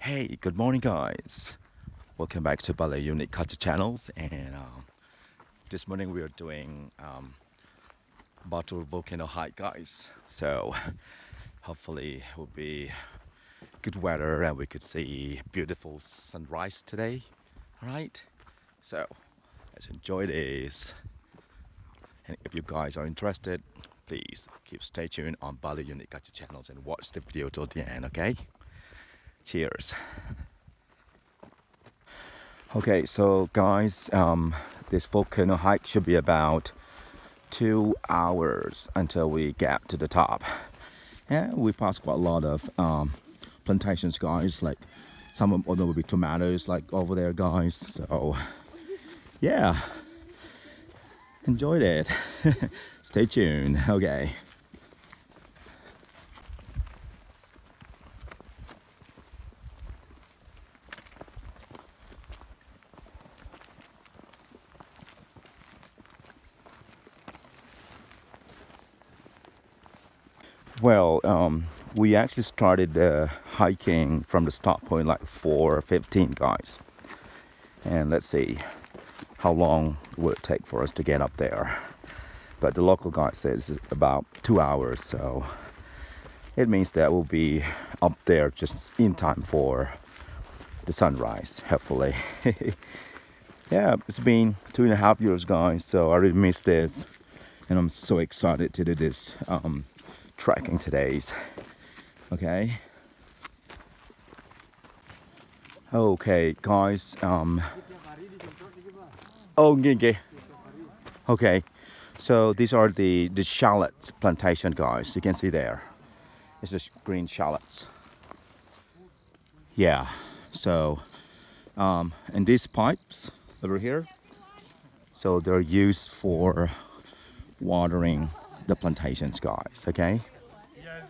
Hey, good morning, guys. Welcome back to Ballet Unique Culture Channels. And this morning we are doing Batur Volcano hike, guys. So hopefully it will be good weather and we could see beautiful sunrise today. All right. So let's enjoy this. And if you guys are interested, please stay tuned on Ballet Unique Culture Channels and watch the video till the end. Okay. Cheers. Okay, so guys, this volcano hike should be about 2 hours until we get to the top. And we passed quite a lot of plantations, guys. Like some of them will be tomatoes, like over there, guys. So yeah, enjoyed it. Stay tuned. Okay. Well, we actually started hiking from the start point like 4:15, guys. And let's see how long will it take for us to get up there. But the local guide says it's about 2 hours, so it means that we'll be up there just in time for the sunrise, hopefully. Yeah, it's been 2.5 years, guys, so I really missed this. And I'm so excited to do this trekking today's. Okay, guys, okay, so these are the shallots plantation, guys. You can see there it's just green shallots. Yeah, so and these pipes over here, so they're used for watering the plantations, guys. Okay. Yes.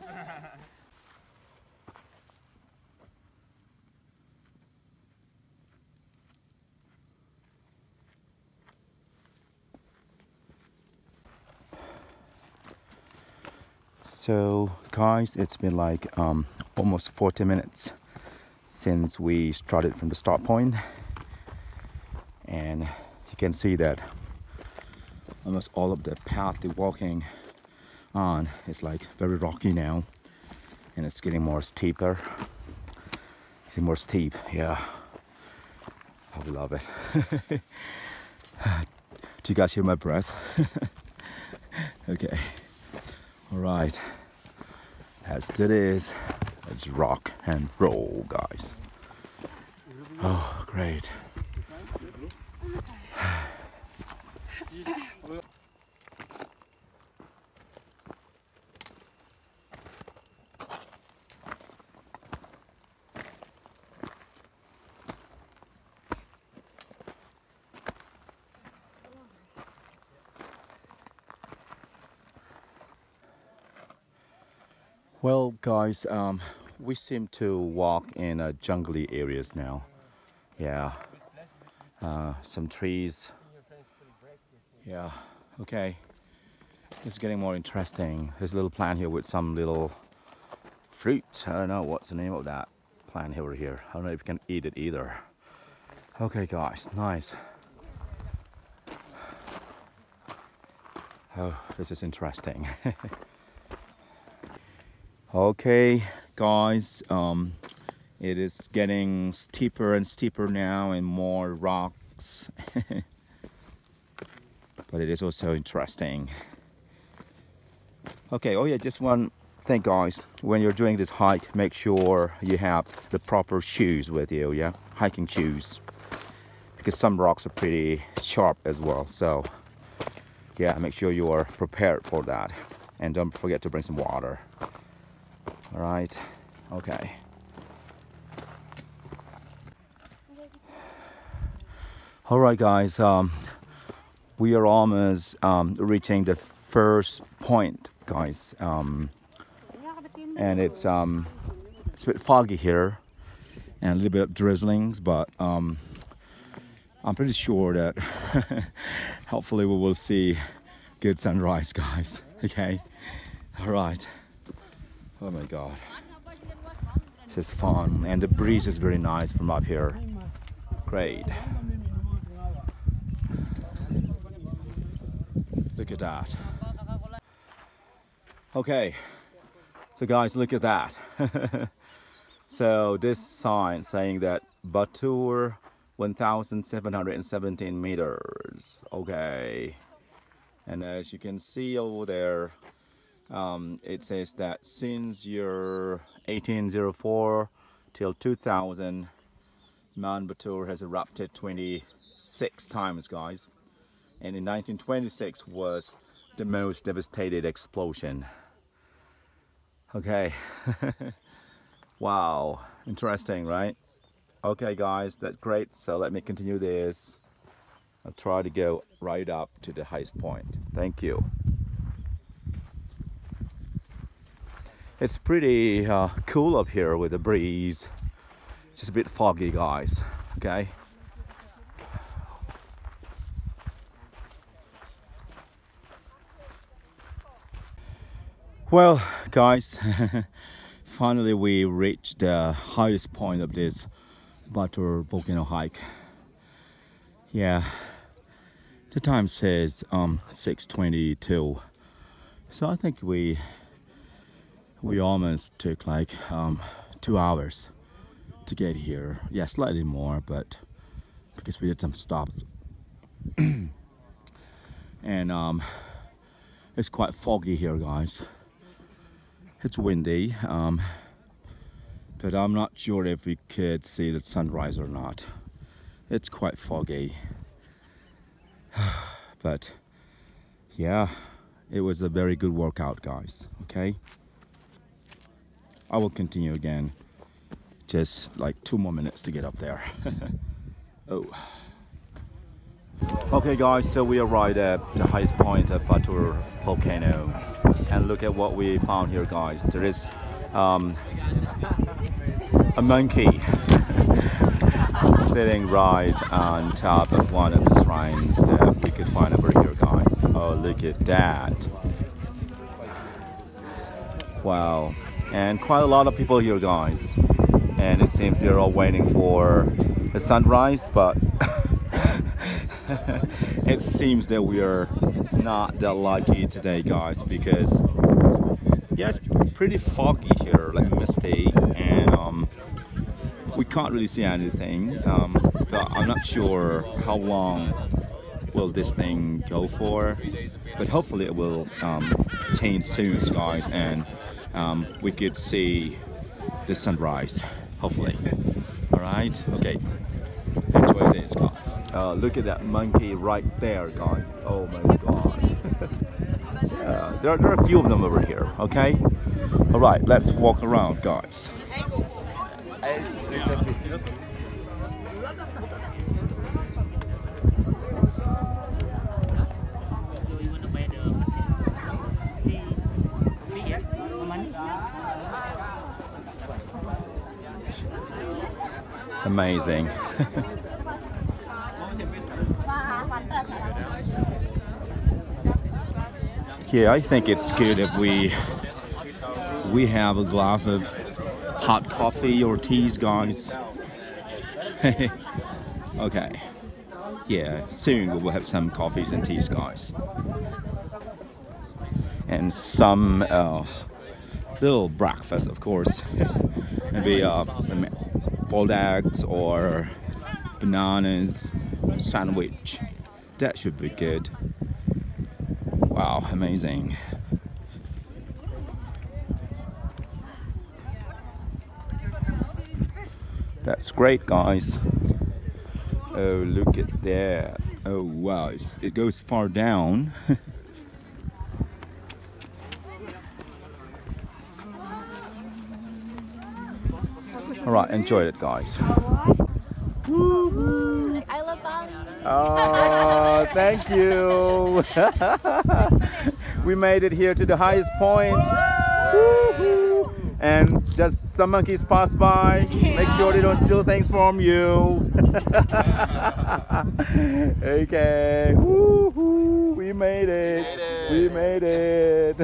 So guys, it's been like almost 40 minutes since we started from the start point, and you can see that almost all of the path we're walking on is like very rocky now, and it's getting more steeper. Getting more steep, yeah. I love it. Do you guys hear my breath? Okay. All right. Let's do this. Let's rock and roll, guys. Oh, great. Well, guys, we seem to walk in jungly areas now. Yeah, some trees. Yeah, okay. It's getting more interesting. There's a little plant here with some little fruit. I don't know what's the name of that plant over here. I don't know if you can eat it either. Okay, guys, nice. Oh, this is interesting. Okay, guys, it is getting steeper and steeper now and more rocks. But it is also interesting. Okay, oh yeah, just one thing, guys. When you're doing this hike, make sure you have the proper shoes with you, yeah? Hiking shoes. Because some rocks are pretty sharp as well, so yeah, make sure you are prepared for that. And don't forget to bring some water. All right, okay. All right, guys, we are almost reaching the first point, guys. And it's a bit foggy here and a little bit of drizzlings, but I'm pretty sure that hopefully we will see good sunrise, guys. Okay, all right. Oh my God. This is fun, and the breeze is very nice from up here. Great. Look at that. Okay, so guys, look at that. So this sign saying that Batur 1,717 meters. Okay, and as you can see over there, it says that since year 1804 till 2000, Mount Batur has erupted 26 times, guys. And in 1926 was the most devastating explosion. Okay. Wow, interesting, right? Okay guys, that's great. So let me continue this. I'll try to go right up to the highest point. Thank you. It's pretty cool up here with the breeze. It's just a bit foggy, guys. Okay. Well, guys, finally we reached the highest point of this Batur Volcano hike. Yeah, the time says 6:22, so I think we almost took like 2 hours to get here. Yeah, slightly more, but because we did some stops. And it's quite foggy here, guys. It's windy, but I'm not sure if we could see the sunrise or not. It's quite foggy. But yeah, it was a very good workout, guys. Okay, I will continue again. Just like 2 more minutes to get up there. Oh. Okay guys, so we arrived at the highest point of Batur Volcano, and look at what we found here, guys. There is a monkey sitting right on top of one of the shrines that we could find over here, guys. Oh, look at that. Wow. And quite a lot of people here, guys, and it seems they're all waiting for the sunrise, but it seems that we are not that lucky today, guys, because yeah, it's pretty foggy here, like misty, and we can't really see anything, but I'm not sure how long will this thing go for, but hopefully it will change soon, guys, and we could see the sunrise, hopefully. All right, okay. Enjoy this, guys. Look at that monkey right there, guys. Oh my god. Yeah, there are a few of them over here, okay? All right, let's walk around, guys. Amazing. Yeah, I think it's good if we have a glass of hot coffee or teas, guys. Okay. Yeah, soon we will have some coffees and teas, guys. And some little breakfast, of course. Maybe some boiled eggs or bananas, sandwich. That should be good. Wow, amazing. That's great, guys. Oh, look at that. Oh wow, it goes far down. All right, enjoy it, guys. I love Bali. Oh, thank you. We made it here to the highest point. And just some monkeys pass by. Make sure they don't steal things from you. Okay. We made it. We made it.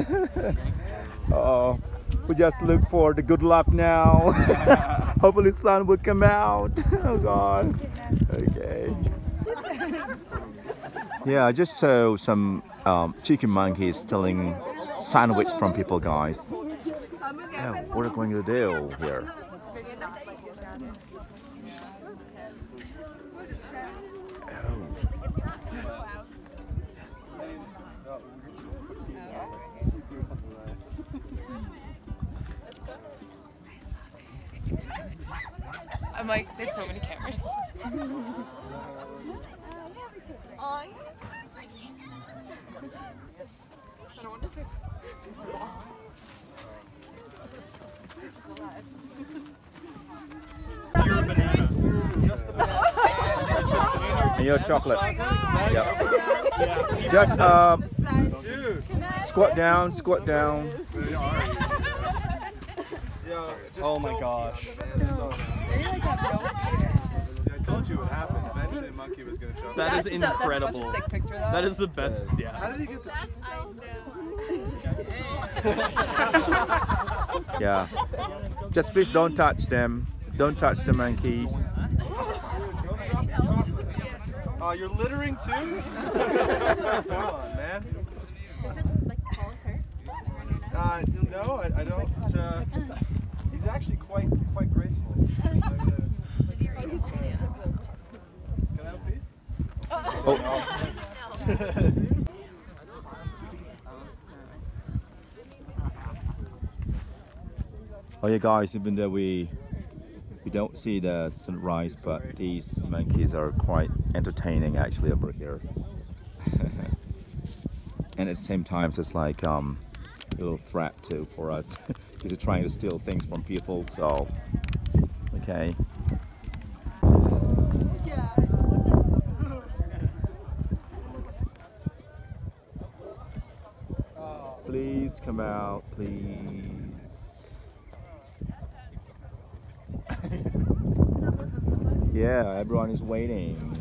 Oh. We just look for the good luck now. Hopefully sun will come out. Oh God. Okay. Yeah, I just saw some chicken monkeys stealing sandwich from people, guys. Oh, what are we going to do here? I'm like, there's so many cameras. And your chocolate. Yep. Just squat down, squat down. Oh my gosh. I told you what happened. Eventually a monkey was going to jump. That is incredible. That is the best. Yeah. How did he get the Yeah. Just please don't touch them. Don't touch the monkeys. Oh, you're littering too? Come on, man. Is this like Paul's hurt? No, I don't. He's actually quite graceful. Can I have a piece? Oh. Oh yeah, guys, even though we don't see the sunrise, but these monkeys are quite entertaining actually over here. And at the same time, it's like a little threat too for us because they're trying to steal things from people. So, okay. Please come out, please. Yeah, everyone is waiting.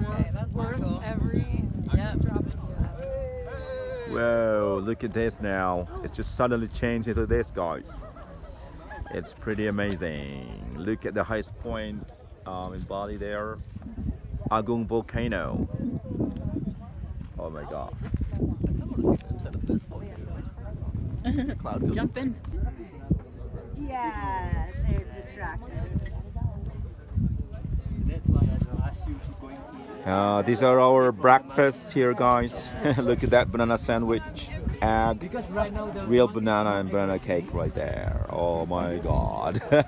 Okay, that's worth every drop. Whoa, look at this now. It's just suddenly changed into this, guys. It's pretty amazing. Look at the highest point in Bali there. Batur Volcano. Oh my God. Jump in. Yeah, they're distracted. That's why I asked you to go in here. These are our breakfasts here, guys. Look at that banana sandwich, egg, Because right now the real banana and banana cake right there. Oh my God. So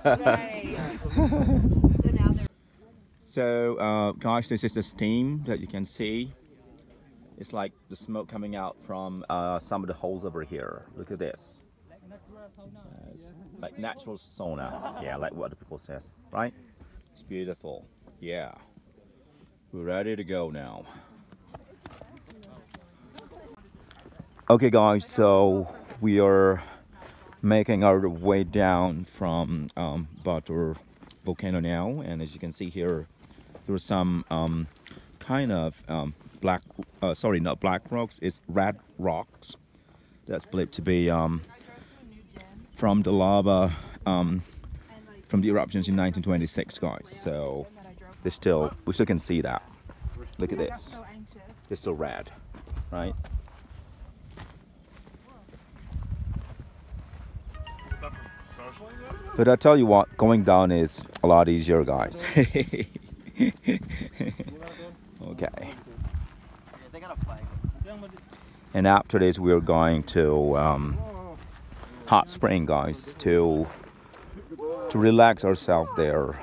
now they're So guys, this is the steam that you can see. It's like the smoke coming out from some of the holes over here. Look at this. It's like natural sauna. Yeah, like what the people says, right? It's beautiful. Yeah. We're ready to go now. Okay guys, so we are making our way down from Batur Volcano now, and as you can see here, there are some kind of not black rocks, it's red rocks that's believed to be from the lava from the eruptions in 1926, guys. So we still can see that. Look at this. It's still red, right? But I tell you what, going down is a lot easier, guys. Okay. And after this, we're going to hot spring, guys, to relax ourselves there.